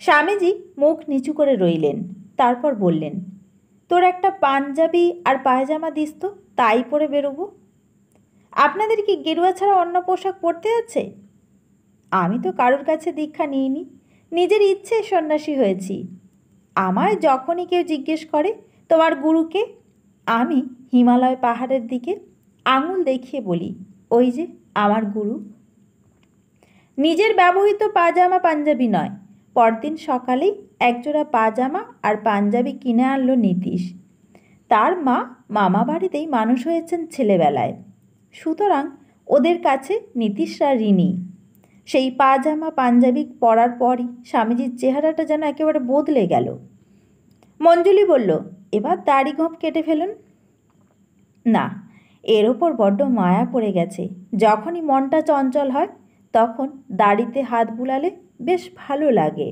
স্বামীজি মুখ নিচু করে রইলেন। তারপর বললেন, তোর একটা পাঞ্জাবি আর পায়জামা দিস তো, তাই পরে বেরোবো। আপনাদের কি গেরুয়া ছাড়া অন্য পোশাক পরতে আছে? আমি তো কারোর কাছে দীক্ষা নিইনি, নিজের ইচ্ছে সন্ন্যাসী হয়েছি। আমায় যখনই কেউ জিজ্ঞেস করে তোমার গুরুকে, আমি হিমালয় পাহাড়ের দিকে আঙুল দেখিয়ে বলি, ওই যে আমার গুরু। নিজের ব্যবহৃত পাজামা পাঞ্জাবি নয়, পরদিন সকালেই একজোড়া পাজামা আর পাঞ্জাবি কিনে আনলো নীতিশ। তার মা মামা বাড়িতেই মানুষ হয়েছেন ছেলেবেলায়, সুতরাং ওদের কাছে নীতিশরা ঋণী। সেই পাজামা পাঞ্জাবি পরার পরই স্বামীজির চেহারাটা যেন একেবারে বদলে গেল। মঞ্জুলি বলল, এবার দাড়ি গোঁফ কেটে ফেলুন। না, এর ওপর বড্ড মায়া পড়ে গেছে। যখনই মনটা চঞ্চল হয় তখন দাড়িতে হাত বুলালে বেশ ভালো লাগে।